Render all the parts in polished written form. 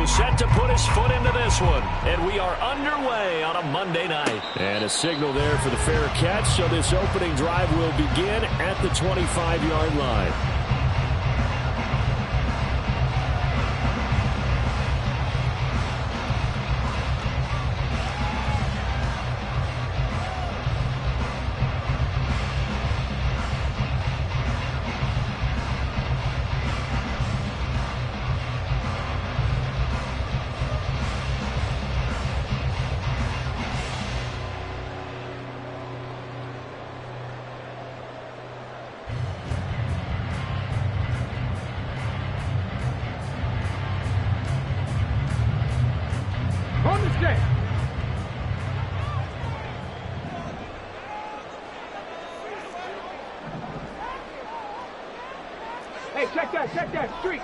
go, set to put his foot into this one. And we are underway on a Monday night. And a signal there for the fair catch, so this opening drive will begin at the 25-yard line. Check that street.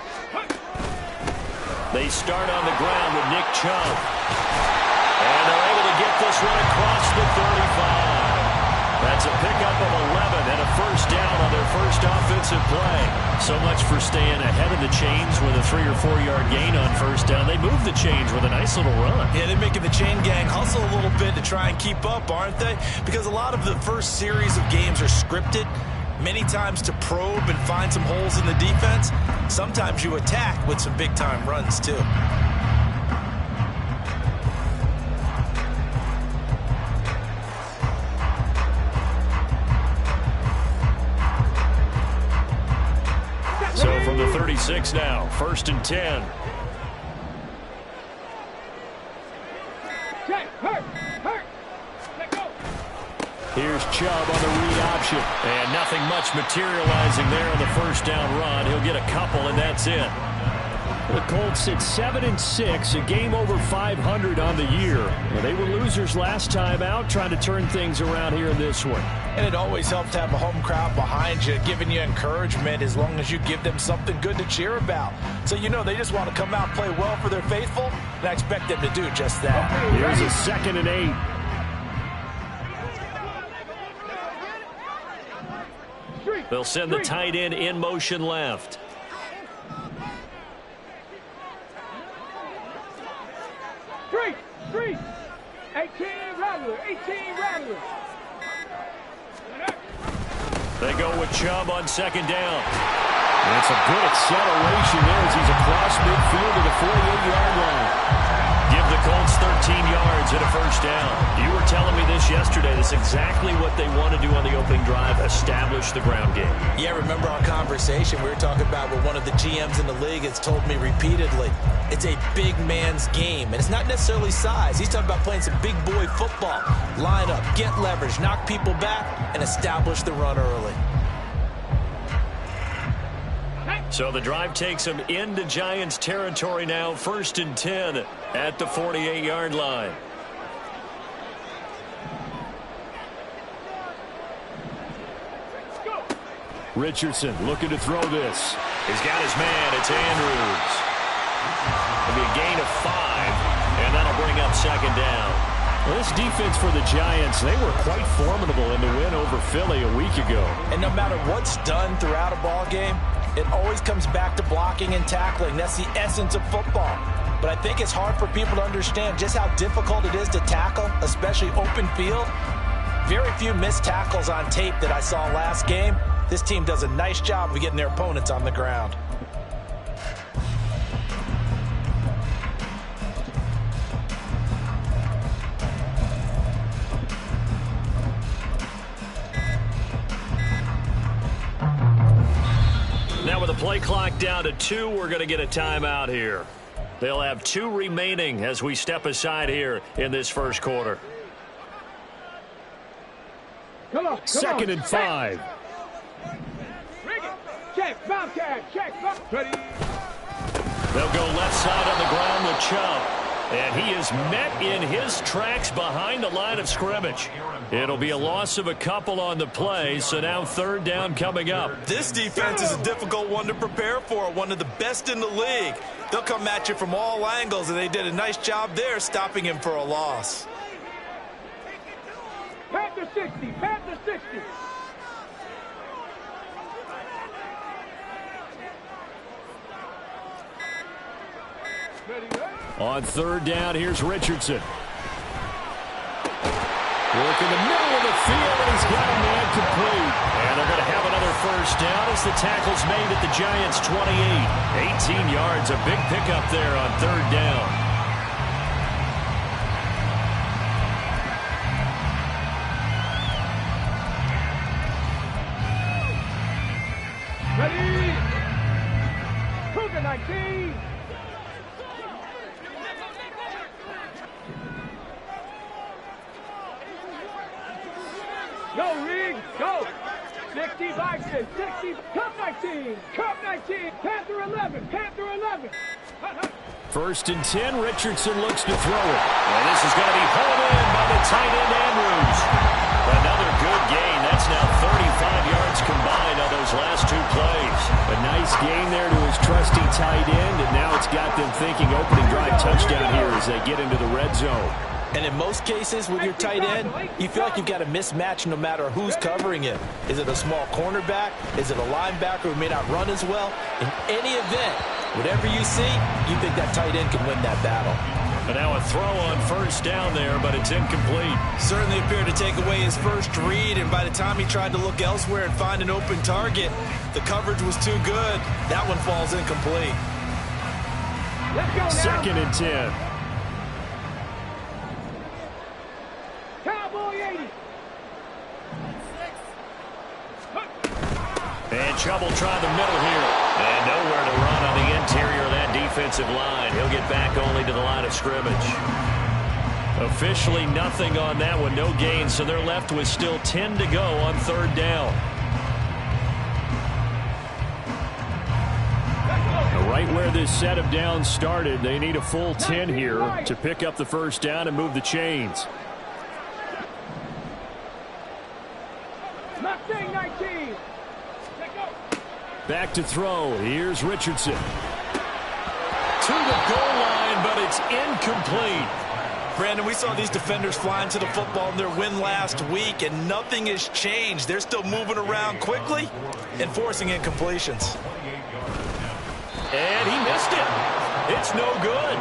They start on the ground with Nick Chubb. And they're able to get this one across the 35. That's a pickup of 11 and a first down on their first offensive play. So much for staying ahead of the chains with a 3 or 4 yard gain on first down. They move the chains with a nice little run. Yeah, they're making the chain gang hustle a little bit to try and keep up, aren't they? Because a lot of the first series of games are scripted. Many times to probe and find some holes in the defense. Sometimes you attack with some big-time runs, too. So from the 36 now, 1st and 10. Here's Chubb on the read option. And nothing much materializing there on the first down run. He'll get a couple, and that's it. The Colts sit 7-6, a game over 500 on the year. Well, they were losers last time out, trying to turn things around here in this one. And it always helps to have a home crowd behind you, giving you encouragement as long as you give them something good to cheer about. So you know they just want to come out and play well for their faithful, and I expect them to do just that. Here's a 2nd and 8. They'll send the tight end in motion left. Three. 18 Rattler. They go with Chubb on 2nd down. And it's a good acceleration there as he's across midfield to the 48-yard line. Give the Colts 13 yards and a first down. You were telling me this yesterday. That's exactly what they want to do on the opening drive, establish the ground game. Yeah, remember our conversation we were talking about what one of the GMs in the league has told me repeatedly. It's a big man's game, and it's not necessarily size. He's talking about playing some big boy football. Line up, get leverage, knock people back, and establish the run early. So the drive takes them into Giants territory now, 1st and 10 at the 48-yard line. Richardson looking to throw this. He's got his man. It's Andrews. It'll be a gain of 5, and that'll bring up 2nd down. Well, this defense for the Giants, they were quite formidable in the win over Philly a week ago. And no matter what's done throughout a ball game, it always comes back to blocking and tackling. That's the essence of football. But I think it's hard for people to understand just how difficult it is to tackle, especially open field. Very few missed tackles on tape that I saw last game. This team does a nice job of getting their opponents on the ground. Now with the play clock down to 2, we're going to get a timeout here. They'll have 2 remaining as we step aside here in this first quarter. Come on. 2nd and 5. Check, Bobcat, check, ready. They'll go left side on the ground with Chubb. And he is met in his tracks behind the line of scrimmage. It'll be a loss of a couple on the play, so now 3rd down coming up. This defense is a difficult one to prepare for, one of the best in the league. They'll come at you from all angles, and they did a nice job there stopping him for a loss. Panther 60, Panther 60. On third down, here's Richardson. Work in the middle of the field, and he's got a man complete. And they're going to have another first down as the tackle's made at the Giants' 28. 18 yards, a big pickup there on third down. Ready? Cougar 19. Go, Riggs, go. 60 Bison, 60, Cup 19, Cup 19, Panther 11, Panther 11. First and 10, Richardson looks to throw it. And this is going to be hauled in by the tight end, Andrews. Another good gain. That's now 35 yards combined on those last two plays. A nice gain there to his trusty tight end, and now it's got them thinking opening drive touchdown here as they get into the red zone. And in most cases with your tight end, you feel like you've got a mismatch no matter who's covering it. Is it a small cornerback? Is it a linebacker who may not run as well? In any event, whatever you see, you think that tight end can win that battle. And now a throw on first down there, but it's incomplete. Certainly appeared to take away his first read, and by the time he tried to look elsewhere and find an open target, the coverage was too good. That one falls incomplete. Let's go now. Second and 10. Cowboy 80. And trouble trying the middle here. And nowhere to run on the interior of that defensive line. He'll get back only to the line of scrimmage. Officially nothing on that one. No gain, so they're left with still 10 to go on third down. Right where this set of downs started, they need a full 10 here to pick up the first down and move the chains. Mustang 19. Back to throw. Here's Richardson. To the goal line, but it's incomplete. Brandon, we saw these defenders fly into the football in their win last week, and nothing has changed. They're still moving around quickly and forcing incompletions. And he missed it. It's no good.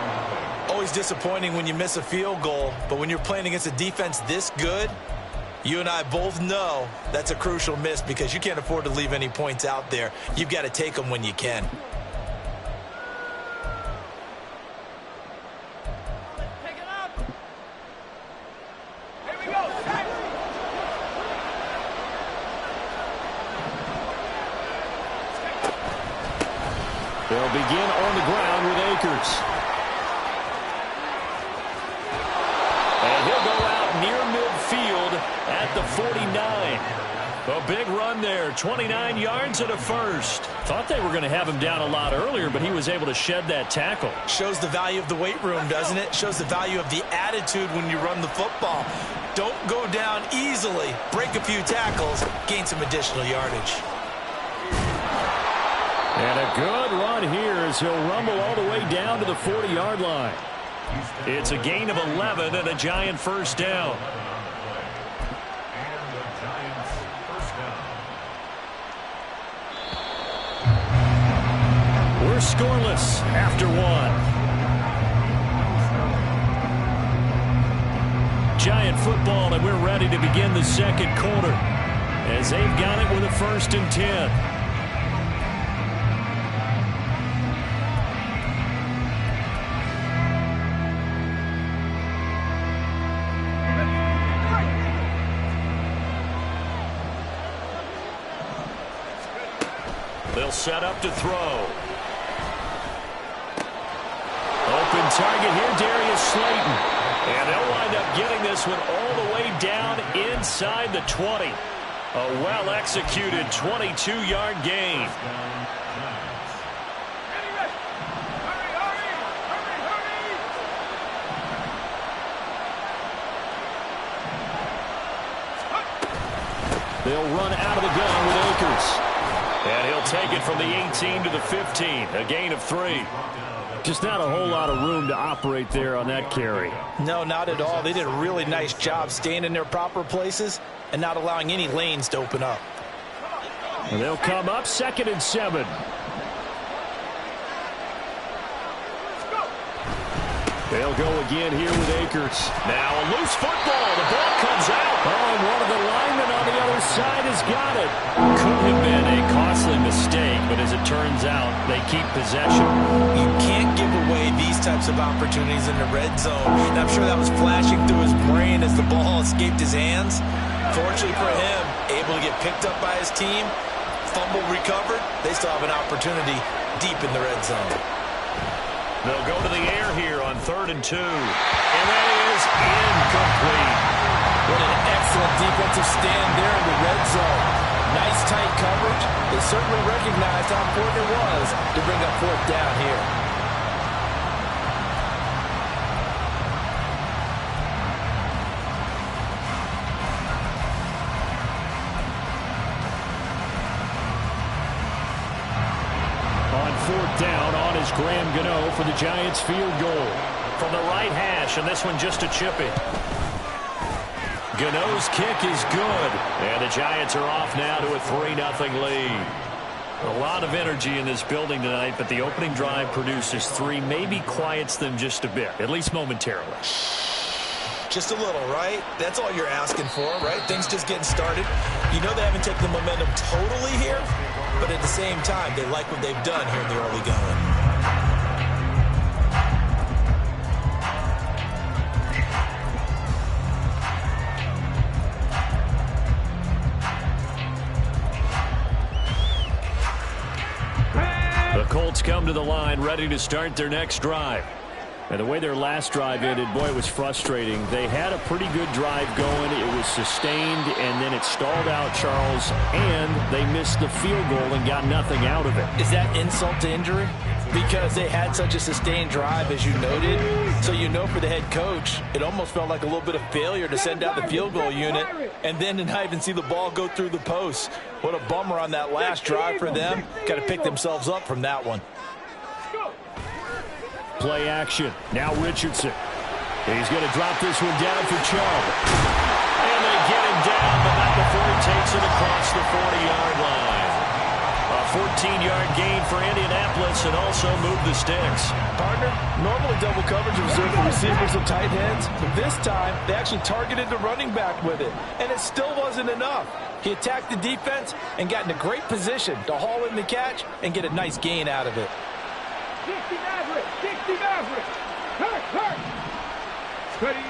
Always disappointing when you miss a field goal, but when you're playing against a defense this good, you and I both know that's a crucial miss because you can't afford to leave any points out there. You've got to take them when you can. Pick it up. Here we go. They'll begin on the ground with Akers. And he'll go out near midfield at the 49. A big run there, 29 yards and a first. Thought they were going to have him down a lot earlier, but he was able to shed that tackle. Shows the value of the weight room, doesn't it? Shows the value of the attitude when you run the football. Don't go down easily. Break a few tackles, gain some additional yardage. And a good run here as he'll rumble all the way down to the 40-yard line. It's a gain of 11 and a Giant first down. We're scoreless after one. Giant football, and we're ready to begin the second quarter as they've got it with a 1st and 10. They'll set up to throw. Open target here, Darius Slayton. And they'll wind up getting this one all the way down inside the 20. A well-executed 22-yard gain. They'll run out of the gun with Akers. And he'll take it from the 18 to the 15. A gain of 3. Just not a whole lot of room to operate there on that carry. No, not at all. They did a really nice job staying in their proper places and not allowing any lanes to open up. And they'll come up 2nd and 7. They'll go again here with Akers. Now a loose football. The ball comes out. Oh, and one of the linemen on the other side has got it. Could have been a costly mistake, but as it turns out, they keep possession. You can't give away these types of opportunities in the red zone. And I'm sure that was flashing through his brain as the ball escaped his hands. Fortunately for him, able to get picked up by his team, fumble recovered. They still have an opportunity deep in the red zone. They'll go to the air here on 3rd and 2. And that is incomplete. What an excellent defensive stand there in the red zone. Nice tight coverage. They certainly recognized how important it was to bring up 4th down here. On 4th down, on is Graham Gano for the Giants field goal. From the right hash, and this one just a chippy. Gano's kick is good. And the Giants are off now to a 3-0 lead. A lot of energy in this building tonight, but the opening drive produces 3, maybe quiets them just a bit, at least momentarily. Just a little, right? That's all you're asking for, right? Things just getting started. You know they haven't taken the momentum totally here, but at the same time, they like what they've done here in the early going. The Colts come to the line ready to start their next drive. And the way their last drive ended, boy, it was frustrating. They had a pretty good drive going. It was sustained, and then it stalled out, Charles, and they missed the field goal and got nothing out of it. Is that insult to injury? Because they had such a sustained drive, as you noted. So you know for the head coach, it almost felt like a little bit of failure to send out the field goal unit and then to not even see the ball go through the post. What a bummer on that last drive for them. Got to pick themselves up from that one. Play action. Now Richardson. He's going to drop this one down for Chubb. And they get him down, but not before he takes it across the 40-yard line. A 14-yard gain for Indianapolis and also move the sticks. Partner, normally double coverage is reserved for receivers and tight ends, but this time they actually targeted the running back with it, and it still wasn't enough. He attacked the defense and got in a great position to haul in the catch and get a nice gain out of it. 60 Maverick, 60 Maverick. Hurt. Ready.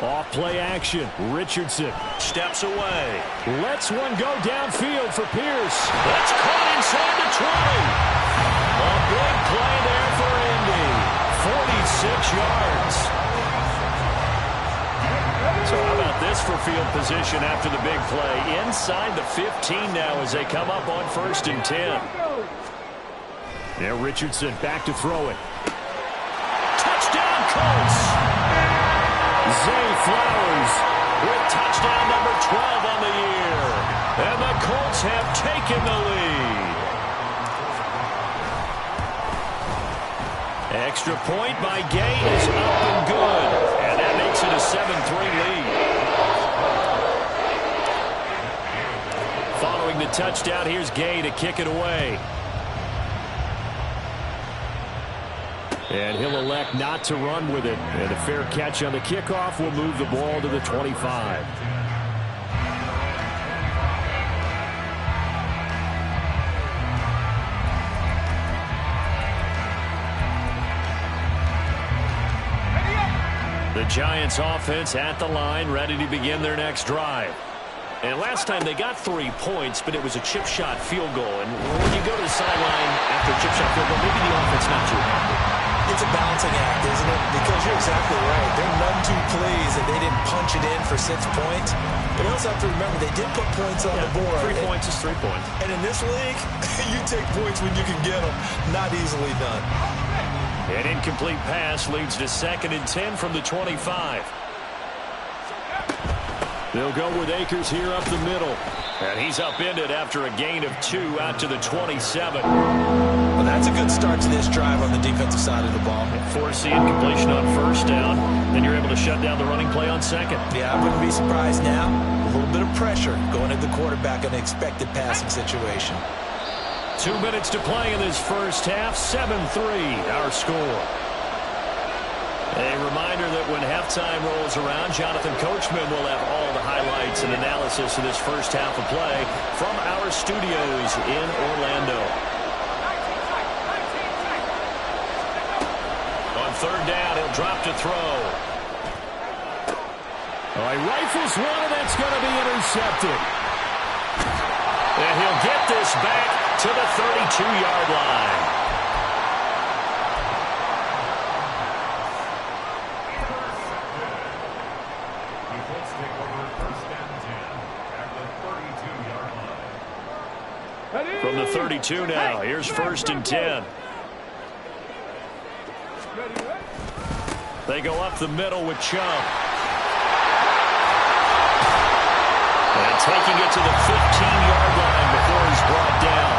Off play action. Richardson steps away. Lets one go downfield for Pierce. That's caught inside the 20. A big play there for Indy. 46 yards. So how about this for field position after the big play? Inside the 15 now as they come up on 1st and 10. Now Richardson back to throw it. Touchdown Colts! Zay Flowers with touchdown number 12 on the year. And the Colts have taken the lead. Extra point by Gay is up and good. And that makes it a 7-3 lead. Following the touchdown, here's Gay to kick it away. And he'll elect not to run with it. And a fair catch on the kickoff will move the ball to the 25. The Giants offense at the line, ready to begin their next drive. And last time they got 3 points, but it was a chip shot field goal. And when you go to the sideline after a chip shot field goal, maybe the offense not too happy. It's a balancing act, isn't it? Because you're exactly right. They're none too pleased that they didn't punch it in for 6 points. But you also have to remember they did put points on the board. 3 points is 3 points. And in this league, you take points when you can get them. Not easily done. An incomplete pass leads to 2nd and 10 from the 25. They'll go with Akers here up the middle. And he's upended after a gain of 2 out to the 27. Well, that's a good start to this drive on the defensive side of the ball. Force the incompletion on 1st down. Then you're able to shut down the running play on 2nd. Yeah, I wouldn't be surprised now. A little bit of pressure going at the quarterback in an expected passing situation. 2 minutes to play in this first half. 7-3 our score. A reminder that when halftime rolls around, Jonathan Coachman will have all the highlights and analysis of this first half of play from our studios in Orlando. On third down, he'll drop to throw. He rifles one, and that's going to be intercepted. And he'll get this back to the 32-yard line. From the 32 now, here's 1st and 10. They go up the middle with Chubb. And taking it to the 15-yard line before he's brought down.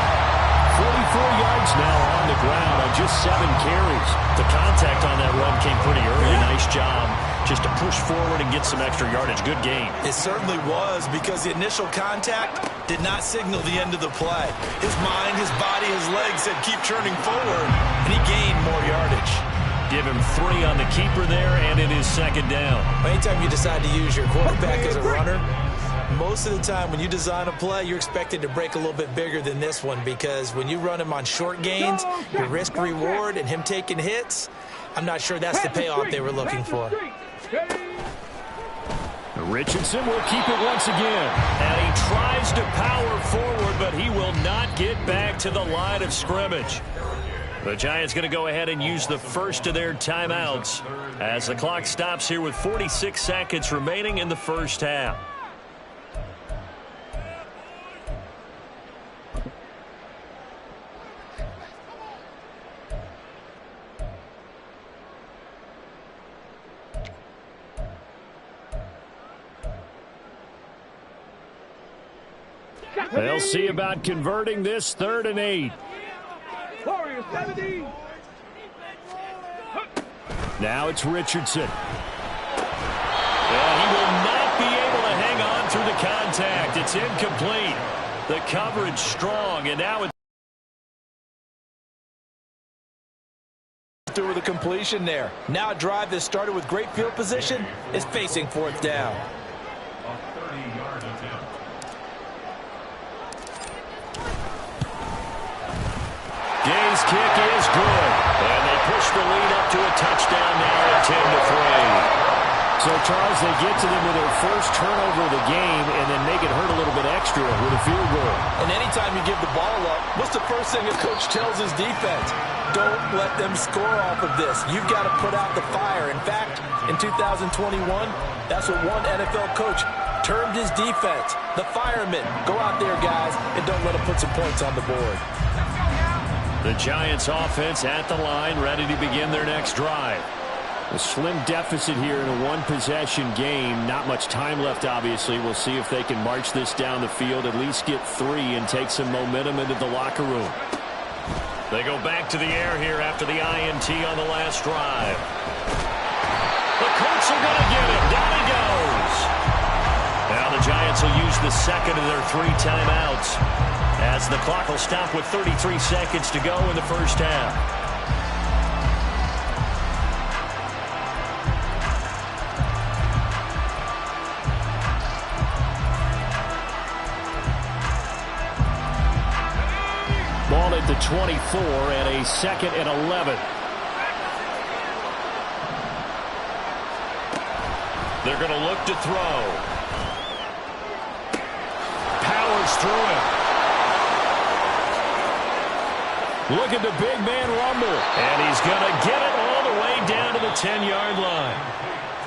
44 yards now on the ground on just 7 carries. The contact on that run came pretty early. Nice job just to push forward and get some extra yardage. Good game. It certainly was, because the initial contact did not signal the end of the play. His mind, his body, his legs said keep churning forward, and he gained more yardage. Give him 3 on the keeper there, and it is 2nd down. Anytime you decide to use your quarterback as a runner, most of the time when you design a play, you're expected to break a little bit bigger than this one, because when you run him on short gains, your risk-reward and him taking hits, I'm not sure that's the payoff they were looking for. Richardson will keep it once again. And he tries to power forward, but he will not get back to the line of scrimmage. The Giants going to go ahead and use the first of their timeouts as the clock stops here with 46 seconds remaining in the first half. They'll see about converting this 3rd and 8. Warriors 70. Now it's Richardson. Well, he will not be able to hang on through the contact. It's incomplete. The coverage strong, and now it's through with a completion there. Now a drive that started with great field position is facing 4th down. Gay's kick is good. And they push the lead up to a touchdown now at 10-3. So, Charles, they get to them with their first turnover of the game and then make it hurt a little bit extra with a field goal. And anytime you give the ball up, what's the first thing a coach tells his defense? Don't let them score off of this. You've got to put out the fire. In fact, in 2021, that's what one NFL coach termed his defense. The firemen. Go out there, guys, and don't let them put some points on the board. The Giants offense at the line, ready to begin their next drive. A slim deficit here in a one-possession game. Not much time left, obviously. We'll see if they can march this down the field, at least get 3 and take some momentum into the locker room. They go back to the air here after the INT on the last drive. The Colts are going to get him. Down he goes. Now the Giants will use the second of their 3 timeouts, as the clock will stop with 33 seconds to go in the first half. Ball at the 24 and a 2nd and 11. They're going to look to throw. Powers through it. Look at the big man rumble. And he's going to get it all the way down to the 10-yard line.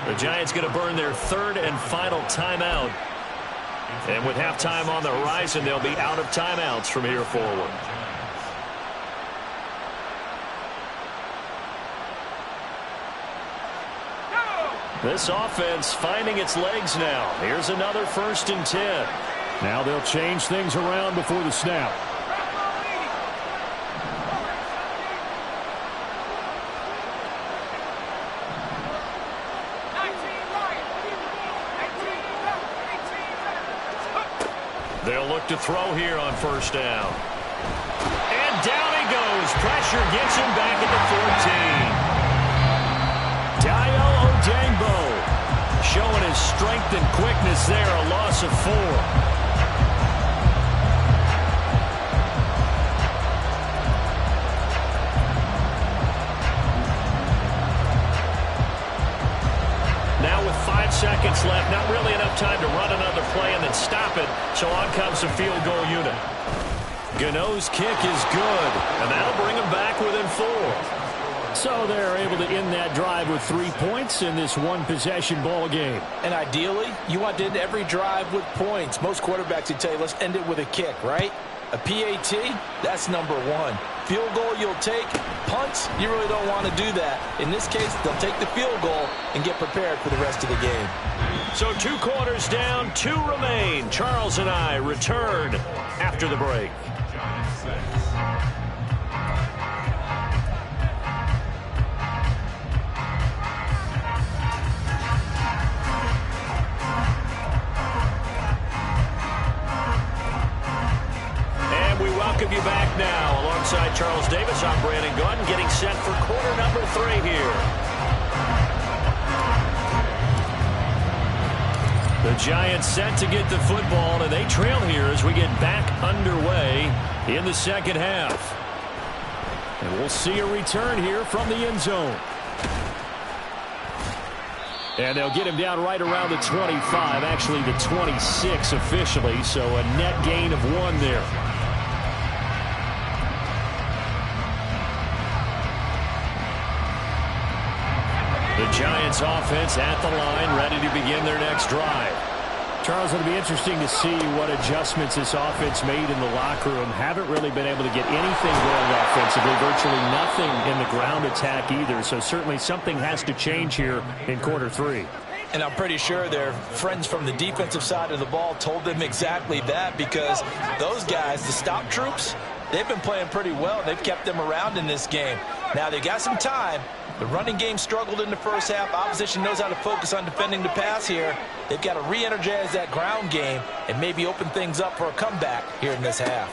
The Giants going to burn their 3rd and final timeout. And with halftime on the horizon, they'll be out of timeouts from here forward. This offense finding its legs now. Here's another 1st and 10. Now they'll change things around before the snap. They'll look to throw here on 1st down. And down he goes. Pressure gets him back at the 14. Odeyingbo showing his strength and quickness there, a loss of 4. Now with 5 seconds left, not really enough time to run another play and then stop it, so on comes the field goal unit. Gano's kick is good, and that'll bring him back within 4. So they're able to end that drive with 3 points in this one-possession ball game. And ideally, you want to end every drive with points. Most quarterbacks would tell you, let's end it with a kick, right? A PAT, that's number 1. Field goal you'll take. Punts, you really don't want to do that. In this case, they'll take the field goal and get prepared for the rest of the game. So 2 quarters down, 2 remain. Charles and I return after the break. Welcome you back now. Alongside Charles Davis, I'm Brandon Gordon, getting set for quarter number 3 here. The Giants set to get the football, and they trail here as we get back underway in the second half. And we'll see a return here from the end zone. And they'll get him down right around the 25, actually the 26 officially, so a net gain of 1 there. The Giants offense at the line, ready to begin their next drive. Charles, it'll be interesting to see what adjustments this offense made in the locker room. Haven't really been able to get anything going offensively, virtually nothing in the ground attack either. So certainly something has to change here in quarter 3. And I'm pretty sure their friends from the defensive side of the ball told them exactly that, because those guys, the stop troops, they've been playing pretty well. They've kept them around in this game. Now they got some time. The running game struggled in the first half. Opposition knows how to focus on defending the pass here. They've got to re-energize that ground game and maybe open things up for a comeback here in this half.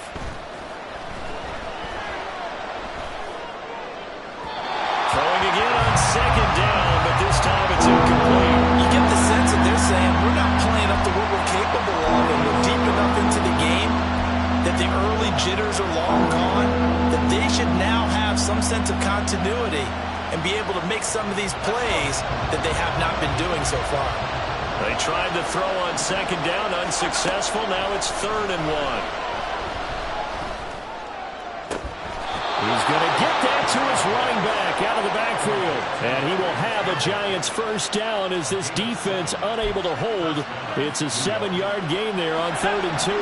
Throwing again on second down, but this time it's incomplete. You get the sense that they're saying we're not playing up to what we're capable of, and we're deep enough into the game that the early jitters are long gone, that they should now have some sense of continuity and be able to make some of these plays that they have not been doing so far. They tried to throw on second down, unsuccessful. Now it's 3rd and 1. He's going to get that to his running back out of the backfield. And he will have a Giants first down as this defense unable to hold. It's a 7-yard gain there on 3rd and 2.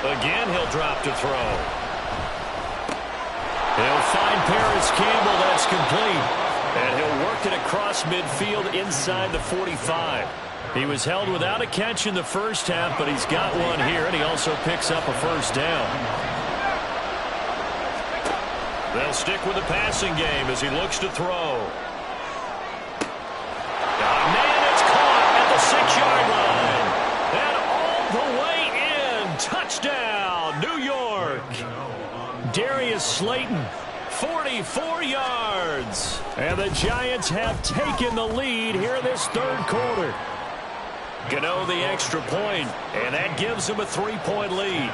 Again, he'll drop to throw. He'll find Paris Campbell. That's complete. And he'll work it across midfield inside the 45. He was held without a catch in the first half, but he's got one here, and he also picks up a first down. They'll stick with the passing game as he looks to throw. Man, it's caught at the 6-yard line. And all the way in. Touchdown, New York. Darius Slayton, 44 yards. And the Giants have taken the lead here in this 3rd quarter. Gano the extra point, and that gives him a 3-point lead.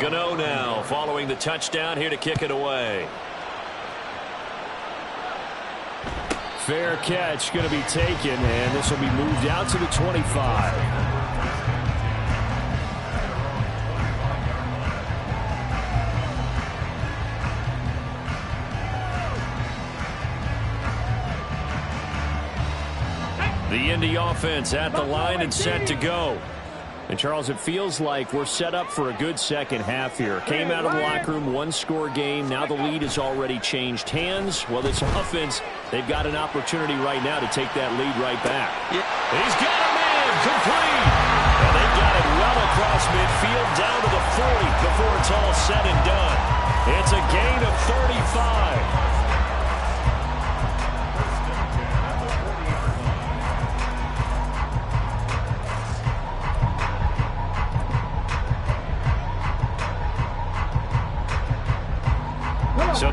Gano now following the touchdown here to kick it away. Fair catch going to be taken, and this will be moved out to the 25. The Indy offense at the line and set to go. And, Charles, it feels like we're set up for a good second half here. Came out of the locker room, 1-score game. Now the lead has already changed hands. Well, this offense, they've got an opportunity right now to take that lead right back. Yeah. He's got a man complete. And they've got it well across midfield down to the 40 before it's all said and done. It's a gain of 35.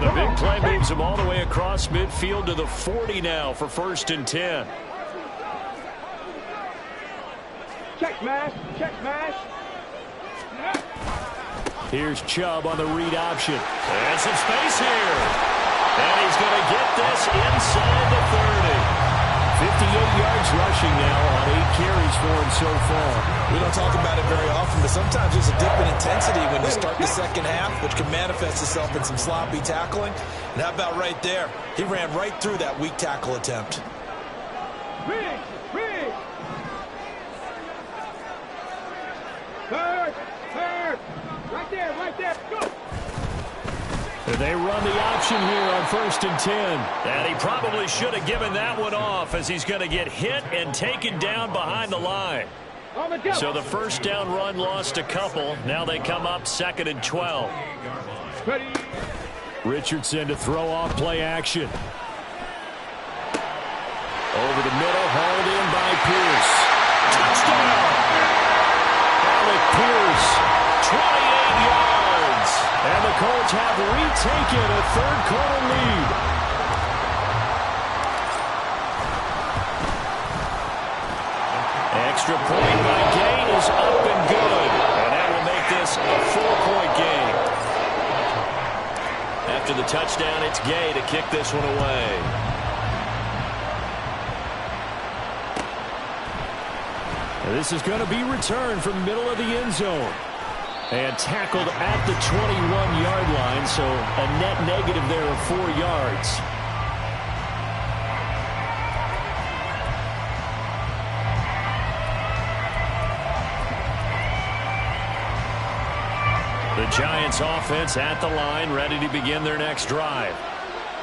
the big play moves him all the way across midfield to the 40 now for 1st and 10. Check mash. Check mash. Here's Chubb on the read option. And some space here. And he's going to get this inside the 30. 58 yards rushing now on 8 carries for him so far. We don't talk about it very often, but sometimes there's a dip in intensity when you start the second half, which can manifest itself in some sloppy tackling. And how about right there? He ran right through that weak tackle attempt. Big. Third. Right there. Go. And they run the option here on 1st and 10. And he probably should have given that one off as he's going to get hit and taken down behind the line. So the first down run lost a couple. Now they come up 2nd and 12. Ready. Richardson to throw off play action. Over the middle, hauled in by Pierce. Touchdown! Alec Pierce, 28 yards. And the Colts have retaken a third-quarter lead. Extra point by Gain is up and good. And that will make this a 4-point game. After the touchdown, it's Gay to kick this one away. This is going to be returned from the middle of the end zone. And tackled at the 21-yard line, so a net negative there of 4 yards. The Giants offense at the line, ready to begin their next drive.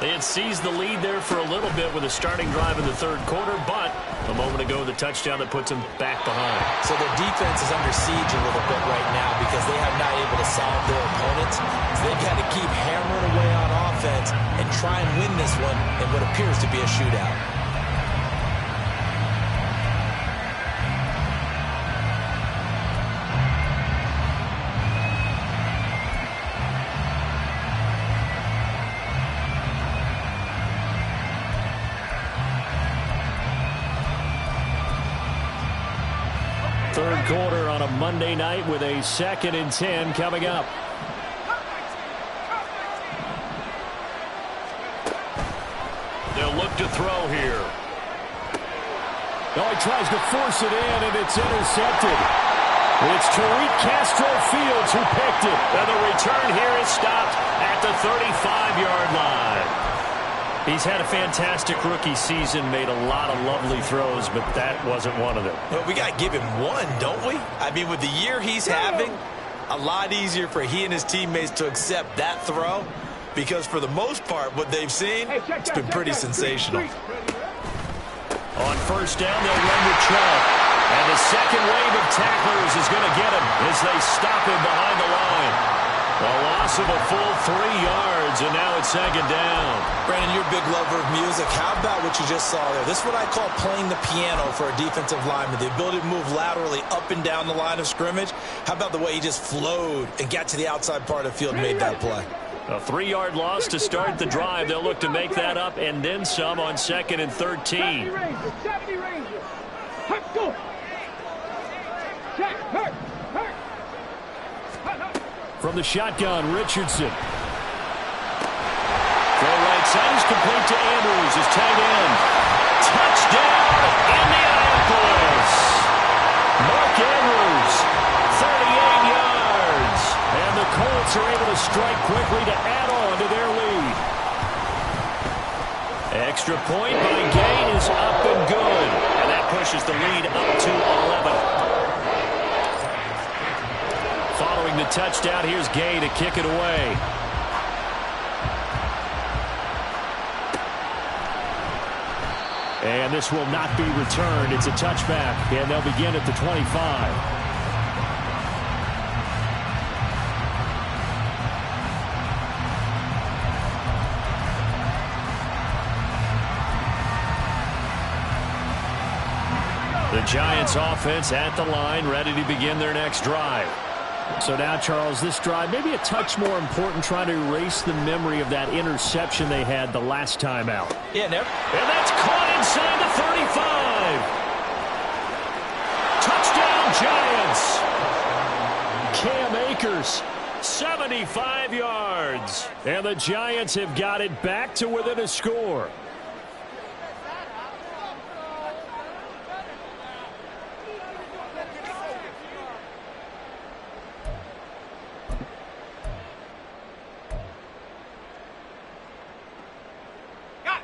They had seized the lead there for a little bit with a starting drive in the third quarter, but a moment ago the touchdown that puts them back behind. So their defense is under siege a little bit right now because they have not able to solve their opponents. So they've got to keep hammering away on offense and try and win this one in what appears to be a shootout. Third quarter on a Monday night with a 2nd and 10 coming up. They'll look to throw here. Oh, he tries to force it in, and it's intercepted. It's Tariq Castro-Fields who picked it. And the return here is stopped at the 35-yard line. He's had a fantastic rookie season, made a lot of lovely throws, but that wasn't one of them. Well, we got to give him one, don't we? I mean, with the year he's having, a lot easier for he and his teammates to accept that throw because for the most part, what they've seen, it's been pretty sensational. On first down, they'll run to Chubb. And the second wave of tacklers is going to get him as they stop him behind the line. A loss of a full 3 yards, and now it's 2nd down. Brandon, you're a big lover of music. How about what you just saw there? This is what I call playing the piano for a defensive lineman, the ability to move laterally up and down the line of scrimmage. How about the way he just flowed and got to the outside part of the field and made that play? A 3-yard loss to start the drive. They'll look to make that up and then some on 2nd and 13. 70 Rangers. Hurt, go. Check, hurt. From the shotgun, Richardson. Throw right side is complete to Andrews, his tight end. Touchdown, Indianapolis. Mark Andrews, 38 yards. And the Colts are able to strike quickly to add on to their lead. Extra point by Gain is up and good. And that pushes the lead up to 11. Following the touchdown, here's Gay to kick it away. And this will not be returned. It's a touchback, and they'll begin at the 25. The Giants offense at the line, ready to begin their next drive. So now, Charles, this drive maybe a touch more important, trying to erase the memory of that interception they had the last time out. Yeah, and that's caught inside the 35. Touchdown, Giants. Cam Akers, 75 yards. And the Giants have got it back to within a score.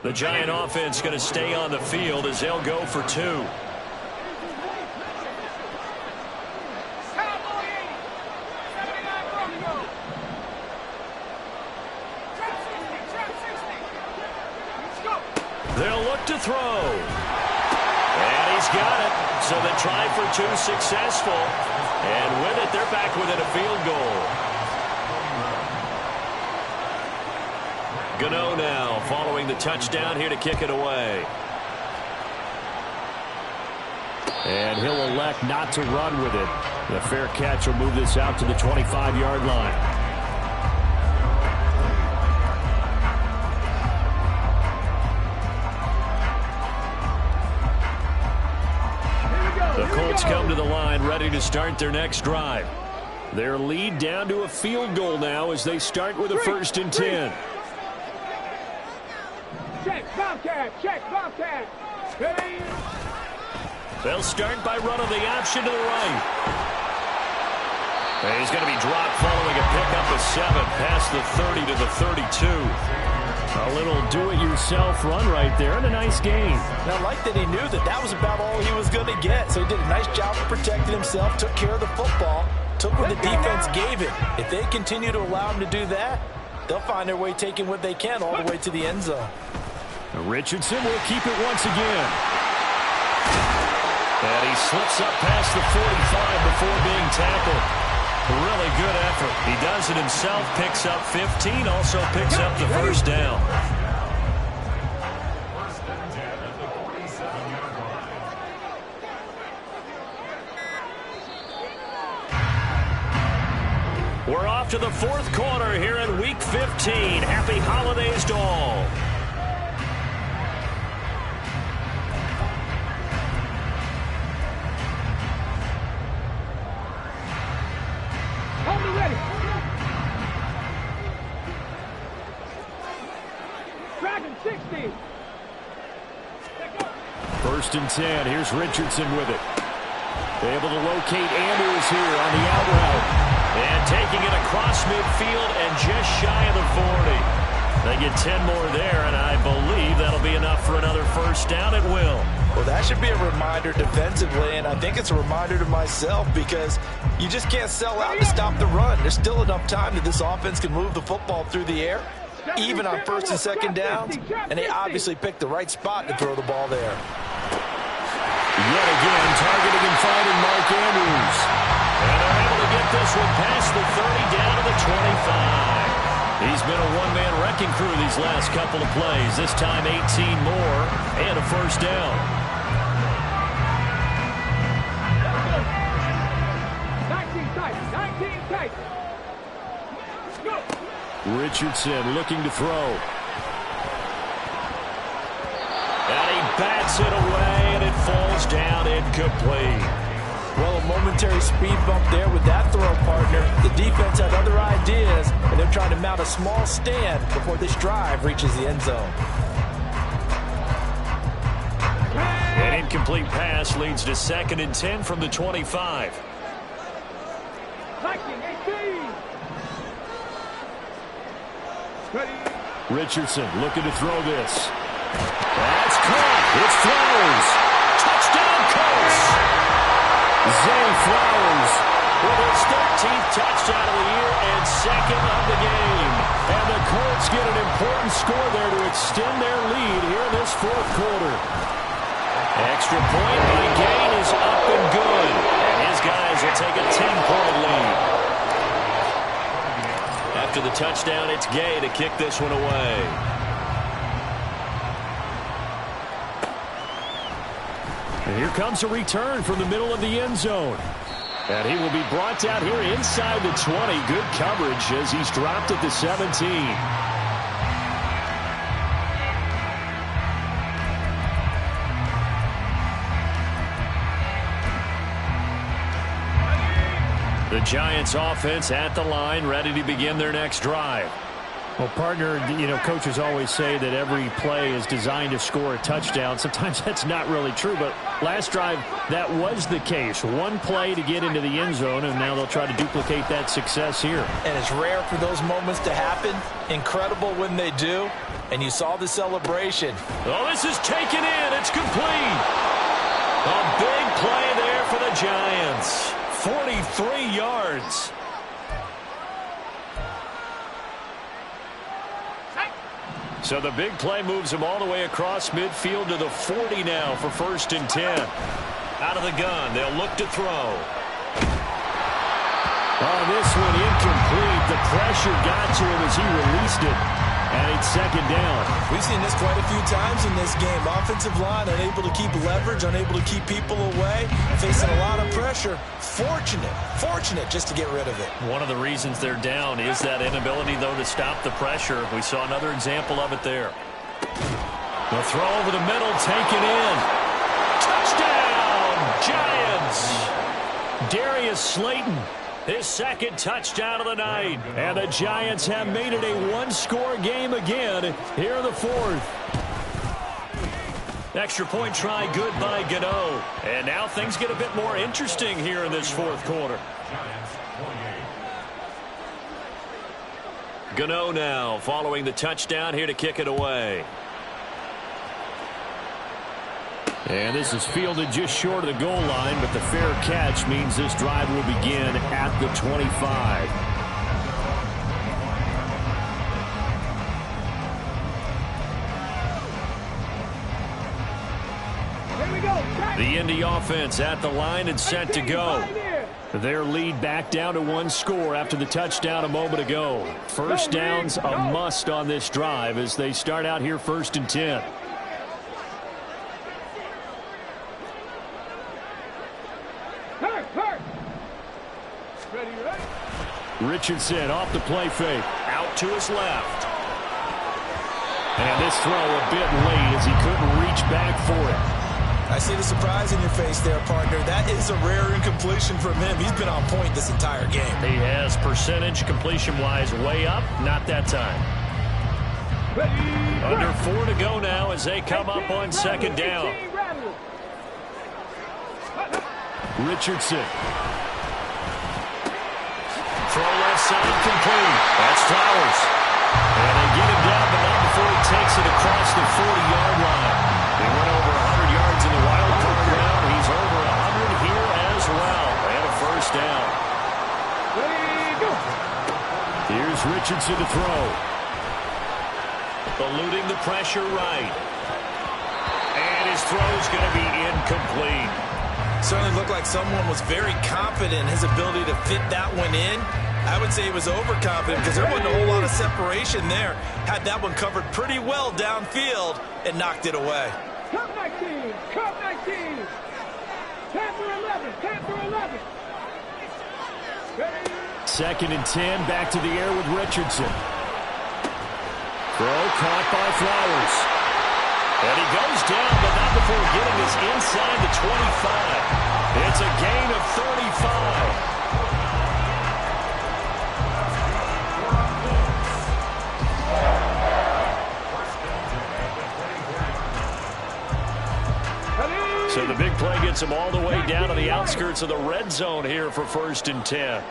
The Giant offense going to stay on the field as they'll go for 2. They'll look to throw. And he's got it. So they try for 2 successful. And with it, they're back within a field goal. Gano now following the touchdown here to kick it away. And he'll elect not to run with it. The fair catch will move this out to the 25-yard line. The Colts come to the line ready to start their next drive. Their lead down to a field goal now as they start with a 1st and 10. Check, Bobcat, check, Bobcat. They'll start by running the option to the right. And he's going to be dropped following a pickup of 7 past the 30 to the 32. A little do-it-yourself run right there and a nice gain. And I like that he knew that that was about all he was going to get. So he did a nice job of protecting himself, took care of the football, took what the defense gave him. If they continue to allow him to do that, they'll find their way taking what they can all the way to the end zone. Richardson will keep it once again. And he slips up past the 45 before being tackled. Really good effort. He does it himself, picks up 15, also picks up the 1st down. We're off to the 4th quarter here in Week 15. Happy holidays to all. Ready. 60. 1st and 10. Here's Richardson with it. Able to locate Andrews here on the out route. And taking it across midfield and just shy of the 40. They get 10 more there, and I believe that'll be enough for another 1st down at will. Well, that should be a reminder defensively, and I think it's a reminder to myself because you just can't sell out to stop the run. There's still enough time that this offense can move the football through the air, even on 1st and 2nd downs, and they obviously picked the right spot to throw the ball there. Yet again, targeting and finding Mark Andrews. And they're able to get this one past the 30 down to the 25. He's been a one-man wrecking crew these last couple of plays. This time 18 more and a 1st down. 19 tight. Go. Richardson looking to throw. And he bats it away, and it falls down incomplete. Well, a momentary speed bump there with that throw, partner. The defense had other ideas, and they're trying to mount a small stand before this drive reaches the end zone. An incomplete pass leads to 2nd and 10 from the 25. 19-18. Richardson looking to throw this. That's caught. It's Flowers. Touchdown, Colts. Zay Flowers with his 13th touchdown of the year and 2nd of the game. And the Colts get an important score there to extend their lead here in this 4th quarter. Extra point by Gain is up and good. And his guys will take a 10-point lead. After the touchdown, it's Gay to kick this one away. And here comes a return from the middle of the end zone. And he will be brought down here inside the 20. Good coverage as he's dropped at the 17. The Giants offense at the line, ready to begin their next drive. Well, partner, coaches always say that every play is designed to score a touchdown. Sometimes that's not really true, but last drive, that was the case. One play to get into the end zone, and now they'll try to duplicate that success here. And it's rare for those moments to happen. Incredible when they do. And you saw the celebration. Oh, this is taken in. It's complete. A big play there for the Giants. 43 yards. So the big play moves him all the way across midfield to the 40 now for 1st and 10. Out of the gun, they'll look to throw. Oh, this one incomplete. The pressure got to him as he released it. And it's 2nd down. We've seen this quite a few times in this game. Offensive line unable to keep leverage, unable to keep people away, facing a lot of pressure. Fortunate just to get rid of it. One of the reasons they're down is that inability, though, to stop the pressure. We saw another example of it there. The throw over the middle, taken in. Touchdown, Giants! Darius Slayton, his 2nd touchdown of the night. And the Giants have made it a one-score game again here in the 4th. Extra point try good by Gano. And now things get a bit more interesting here in this 4th quarter. Gano now following the touchdown here to kick it away. And this is fielded just short of the goal line, but the fair catch means this drive will begin at the 25. The Indy offense at the line and set to go. Their lead back down to 1 score after the touchdown a moment ago. First downs a must on this drive as they start out here 1st and 10. Richardson off the play fake. Out to his left. And this throw a bit late as he couldn't reach back for it. I see the surprise in your face there, partner. That is a rare incompletion from him. He's been on point this entire game. He has percentage completion-wise way up. Not that time. Under 4 to go now as they come up on 2nd down. Richardson. Throw left side complete. That's Flowers. And they get him down, but not before he takes it across the 40-yard line. He went over 100 yards in the wild card round. He's over 100 here as well. And a 1st down. Here's Richardson to throw. Eluding the pressure right. And his throw's going to be incomplete. Certainly looked like someone was very confident in his ability to fit that one in. I would say he was overconfident because there wasn't a whole lot of separation there. Had that one covered pretty well downfield and knocked it away. Cup 19, Cup 19. Panther 11, Panther 11. 2nd and 10, back to the air with Richardson. Throw caught by Flowers. And he goes down, but not before getting this inside the 25. It's a gain of 35. So the big play gets him all the way down to the outskirts of the red zone here for 1st and 10.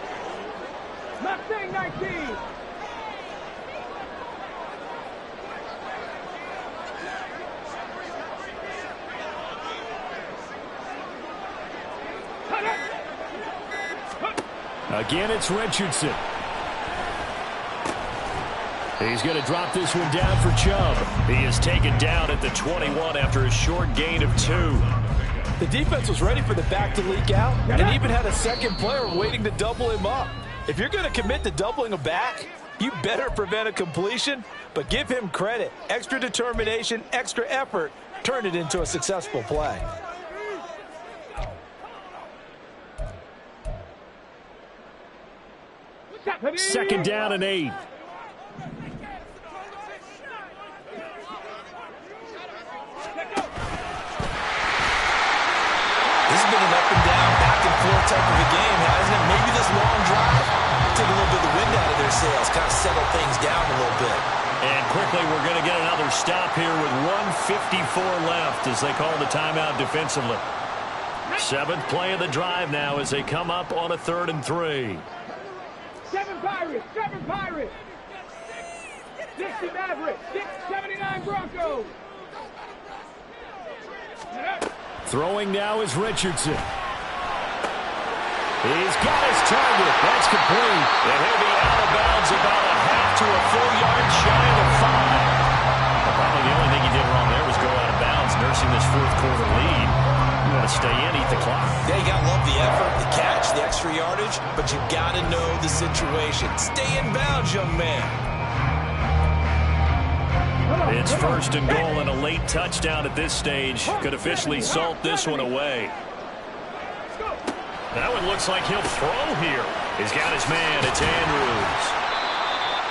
Mustang 19. Again, it's Richardson. He's going to drop this one down for Chubb. He is taken down at the 21 after a short gain of 2. The defense was ready for the back to leak out and even had a 2nd player waiting to double him up. If you're going to commit to doubling a back, you better prevent a completion, but give him credit. Extra determination, extra effort, turned it into a successful play. Second down and 8. This has been an up and down, back and forth type of a game, hasn't it? Maybe this long drive took a little bit of the wind out of their sails, kind of settled things down a little bit. And quickly, we're going to get another stop here with 1:54 left as they call the timeout defensively. 7th play of the drive now as they come up on a 3rd and 3. 7 Pirates, 7 Pirates. 60 Mavericks, 79 Broncos. Throwing now is Richardson. He's got his target. That's complete. And he'll be out of bounds about a half to a full yard shy of the 5. Probably the only thing he did wrong there was go out of bounds, nursing this 4th quarter lead. You want to stay in, eat the clock. Yeah, you got to love the effort, the catch, the extra yardage, but you got to know the situation. Stay in bounds, young man. It's 1st and goal and a late touchdown at this stage. Could officially salt this one away. That one looks like he'll throw here. He's got his man. It's Andrews.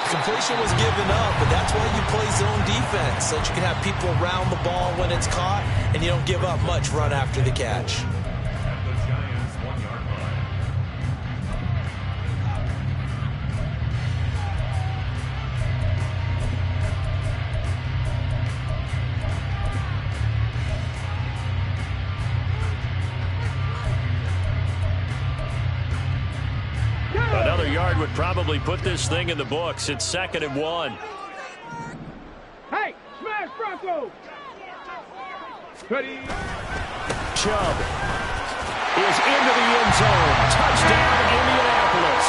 Completion was given up, but that's why you play zone defense, so that you can have people around the ball when it's caught, and you don't give up much run after the catch. Another yard would probably put this thing in the books. It's 2nd and 1. Hey, smash Broncos. Ready. Chubb is into the end zone. Touchdown, Indianapolis.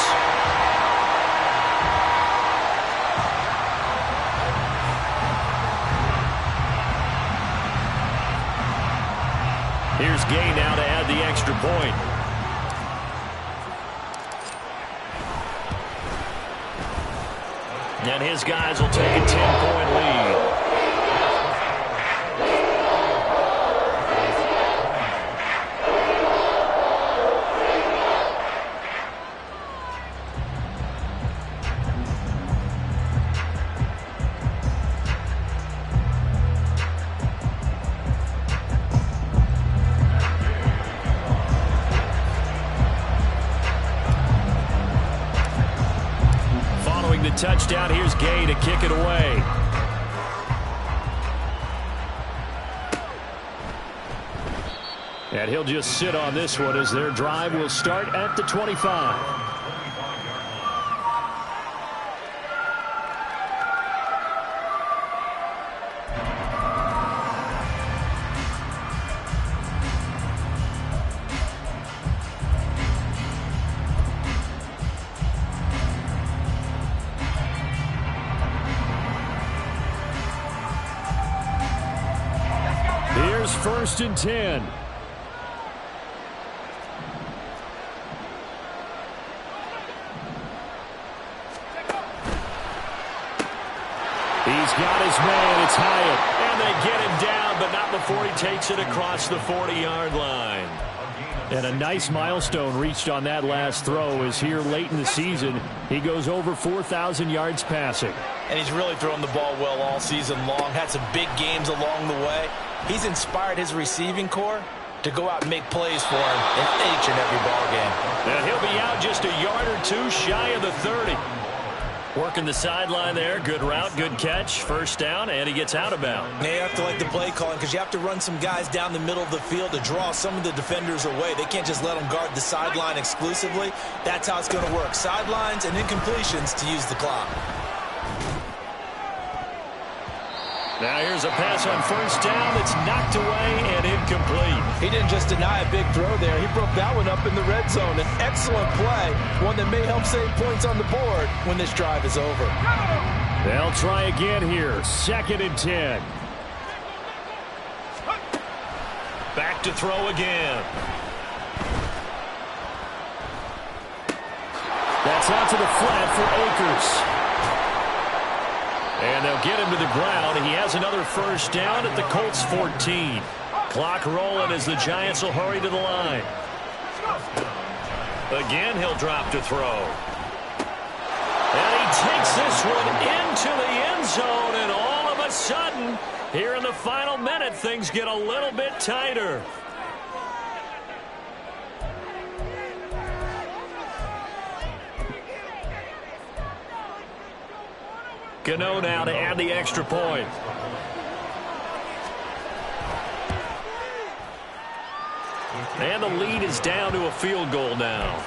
Here's Gay now to add the extra point. And his guys will take a 10-point lead. Touchdown. Here's Gay to kick it away. And he'll just sit on this one as their drive will start at the 25. Here's 1st and 10. He's got his man. It's Hyatt. And they get him down, but not before he takes it across the 40-yard line. And a nice milestone reached on that last throw is here late in the season. He goes over 4,000 yards passing. And he's really thrown the ball well all season long. Had some big games along the way. He's inspired his receiving core to go out and make plays for him in each and every ball game. And he'll be out just a yard or two shy of the 30. Working the sideline there. Good route, good catch. 1st down, and he gets out of bounds. Now you have to like the play calling because you have to run some guys down the middle of the field to draw some of the defenders away. They can't just let them guard the sideline exclusively. That's how it's going to work. Sidelines and incompletions to use the clock. Now here's a pass on 1st down that's knocked away and incomplete. He didn't just deny a big throw there. He broke that one up in the red zone. An excellent play, one that may help save points on the board when this drive is over. They'll try again here. 2nd and 10. Back to throw again. That's out to the flat for Akers. And they'll get him to the ground. He has another 1st down at the Colts 14. Clock rolling as the Giants will hurry to the line. Again, he'll drop to throw. takes this one into the end zone, and all of a sudden, here in the final minute, things get a little bit tighter. Gano now to add the extra point. And the lead is down to a field goal now.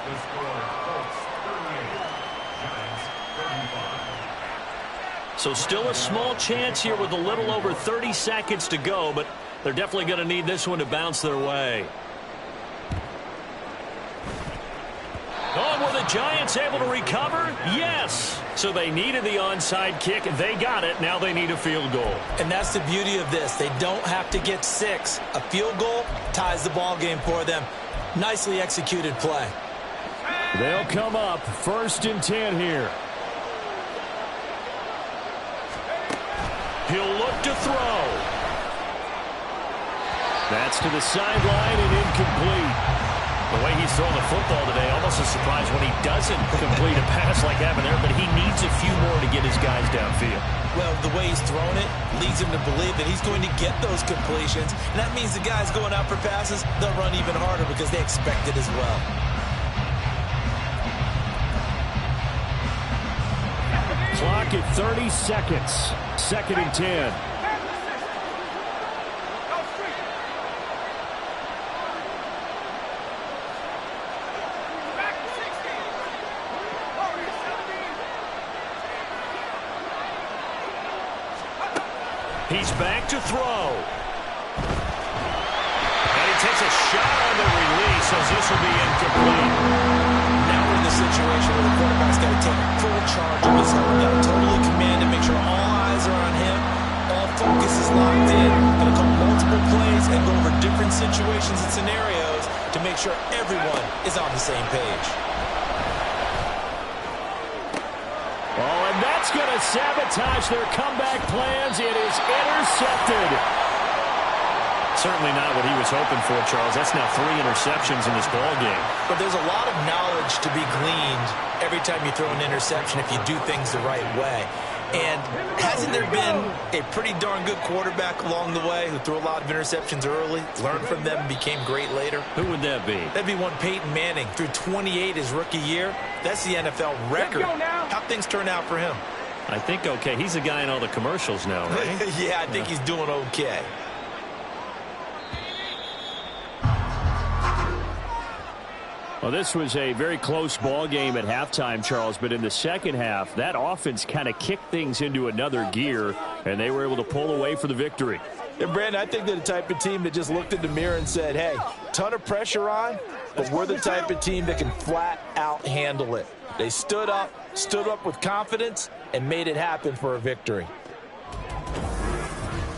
So still a small chance here with a little over 30 seconds to go, but they're definitely going to need this one to bounce their way. Oh, were the Giants able to recover? Yes. So they needed the onside kick, and they got it. Now they need a field goal. And that's the beauty of this. They don't have to get 6. A field goal ties the ball game for them. Nicely executed play. They'll come up 1st and 10 here. He'll look to throw. That's to the sideline and incomplete. The way he's throwing the football today, almost a surprise when he doesn't complete a pass like happened there, but he needs a few more to get his guys downfield. Well, the way he's thrown it leads him to believe that he's going to get those completions, and that means the guys going out for passes, they'll run even harder because they expect it as well. Clock at 30 seconds. 2nd and 10. He's back to throw. And he takes a shot on the release as this will be incomplete. Now we're in the situation where the quarterback's got to take full charge of his own. Got to totally command and make sure all eyes are on him. All focus is locked in. Going to call multiple plays and go over different situations and scenarios to make sure everyone is on the same page. Oh, and that's going to sabotage their comeback plans. It is intercepted. Certainly not what he was hoping for, Charles. That's now 3 interceptions in this ball game. But there's a lot of knowledge to be gleaned every time you throw an interception if you do things the right way. And hasn't there been a pretty darn good quarterback along the way who threw a lot of interceptions early, learned from them, and became great later? Who would that be? That'd be one Peyton Manning. Threw 28 his rookie year. That's the NFL record. How'd things turn out for him? I think okay. He's the guy in all the commercials now, right? Yeah, I think he's doing okay. Well, this was a very close ball game at halftime, Charles, but in the second half, that offense kind of kicked things into another gear, and they were able to pull away for the victory. And, Brandon, I think they're the type of team that just looked in the mirror and said, hey, ton of pressure on, but we're the type of team that can flat out handle it. They stood up with confidence, and made it happen for a victory.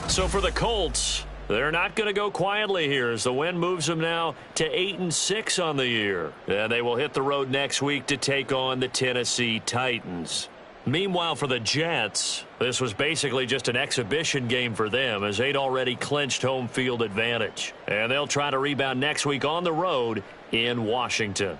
So for the Colts, they're not going to go quietly here as the win moves them now to 8-6 on the year. And they will hit the road next week to take on the Tennessee Titans. Meanwhile, for the Jets, this was basically just an exhibition game for them as they'd already clinched home field advantage. And they'll try to rebound next week on the road in Washington.